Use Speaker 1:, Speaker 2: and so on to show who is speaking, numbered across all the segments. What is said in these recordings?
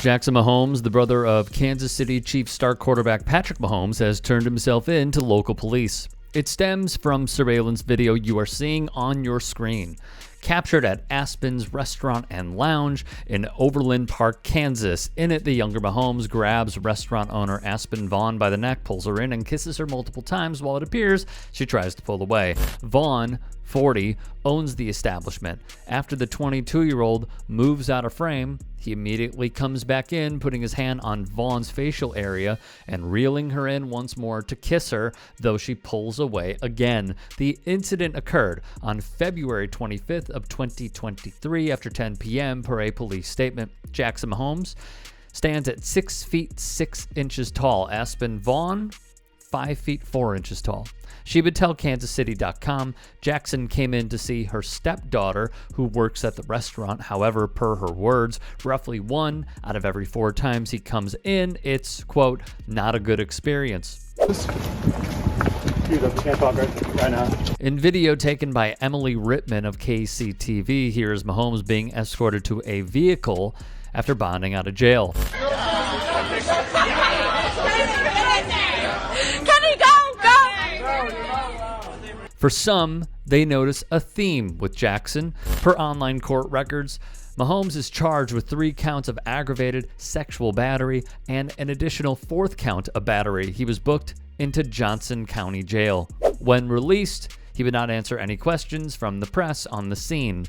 Speaker 1: Jackson Mahomes, the brother of Kansas City Chiefs star quarterback Patrick Mahomes, has turned himself in to local police. It stems from surveillance video you are seeing on your screen. Captured at Aspen's Restaurant and Lounge in Overland Park, Kansas. In it, the younger Mahomes grabs restaurant owner Aspen Vaughn by the neck, pulls her in, and kisses her multiple times. While it appears she tries to pull away. Vaughn, 40, owns the establishment. After the 22-year-old moves out of frame, he immediately comes back in, putting his hand on Vaughn's facial area and reeling her in once more to kiss her, though she pulls away again. The incident occurred on February 25th of 2023 after 10 p.m. per a police statement. Jackson Mahomes stands at 6 feet 6 inches tall. Aspen Vaughn, 5 feet 4 inches tall. She would tell KansasCity.com Jackson came in to see her stepdaughter, who works at the restaurant. However, per her words, roughly 1 out of every 4 times he comes in, it's, quote, not a good experience.
Speaker 2: Dude, I can't talk right now.
Speaker 1: In video taken by Emily Rittman of KCTV, here's Mahomes being escorted to a vehicle after bonding out of jail. For some, they notice a theme with Jackson. Per online court records, Mahomes is charged with 3 counts of aggravated sexual battery and an additional 4th count of battery. He was booked into Johnson County Jail. When released, he would not answer any questions from the press on the scene.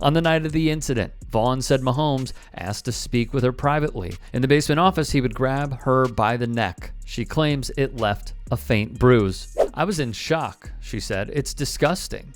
Speaker 1: On the night of the incident, Vaughn said Mahomes asked to speak with her privately. In the basement office, he would grab her by the neck. She claims it left a faint bruise. I was in shock, she said. It's disgusting.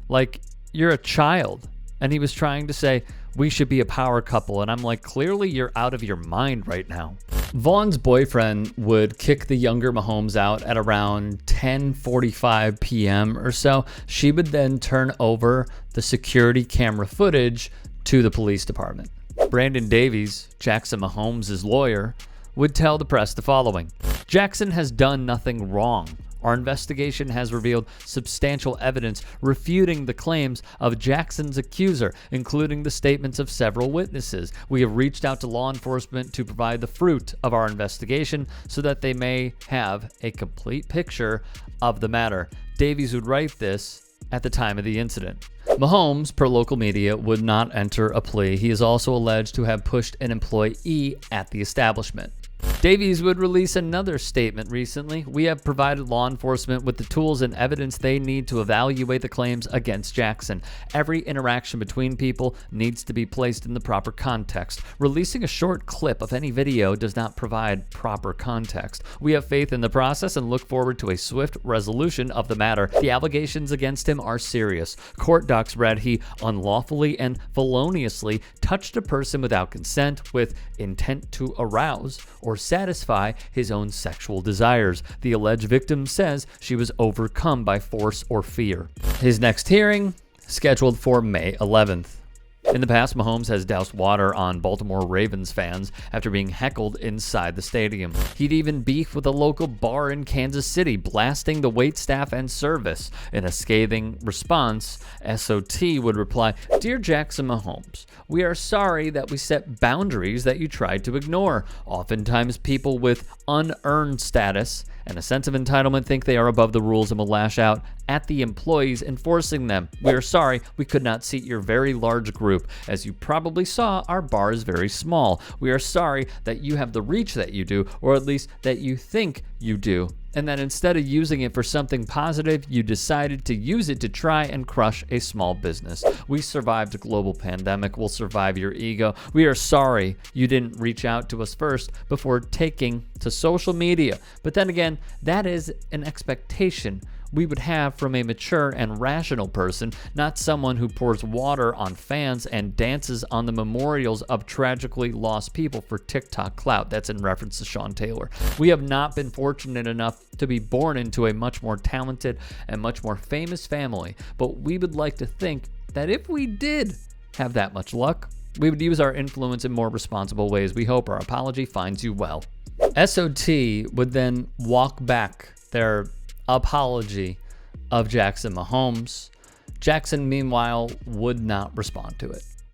Speaker 1: Like, you're a child. And he was trying to say, we should be a power couple. And I'm like, clearly you're out of your mind right now. Vaughn's boyfriend would kick the younger Mahomes out at around 10:45 p.m. or so. She would then turn over the security camera footage to the police department. Brandon Davies, Jackson Mahomes' lawyer, would tell the press the following. Jackson has done nothing wrong. Our investigation has revealed substantial evidence refuting the claims of Jackson's accuser, including the statements of several witnesses. We have reached out to law enforcement to provide the fruit of our investigation so that they may have a complete picture of the matter. Davies would write this at the time of the incident. Mahomes, per local media, would not enter a plea. He is also alleged to have pushed an employee at the establishment. Davies would release another statement recently. We have provided law enforcement with the tools and evidence they need to evaluate the claims against Jackson. Every interaction between people needs to be placed in the proper context. Releasing a short clip of any video does not provide proper context. We have faith in the process and look forward to a swift resolution of the matter. The allegations against him are serious. Court docs read he unlawfully and feloniously touched a person without consent with intent to arouse or satisfy his own sexual desires. The alleged victim says she was overcome by force or fear. His next hearing, scheduled for May 11th. In the past, Mahomes has doused water on Baltimore Ravens fans after being heckled inside the stadium. He'd even beefed with a local bar in Kansas City, blasting the waitstaff and service. In a scathing response, SOT would reply, Dear Jackson Mahomes, we are sorry that we set boundaries that you tried to ignore. Oftentimes, people with unearned status and a sense of entitlement think they are above the rules and will lash out at the employees enforcing them. We are sorry we could not seat your very large group. As you probably saw, our bar is very small. We are sorry that you have the reach that you do, or at least that you think you do, and that instead of using it for something positive, you decided to use it to try and crush a small business. We survived a global pandemic. We'll survive your ego. We are sorry you didn't reach out to us first before taking to social media. But then again, that is an expectation we would have from a mature and rational person, not someone who pours water on fans and dances on the memorials of tragically lost people for TikTok clout. That's in reference to Sean Taylor. We have not been fortunate enough to be born into a much more talented and much more famous family, but we would like to think that if we did have that much luck, we would use our influence in more responsible ways. We hope our apology finds you well. SOT would then walk back their apology of Jackson Mahomes. Jackson, meanwhile, would not respond to it.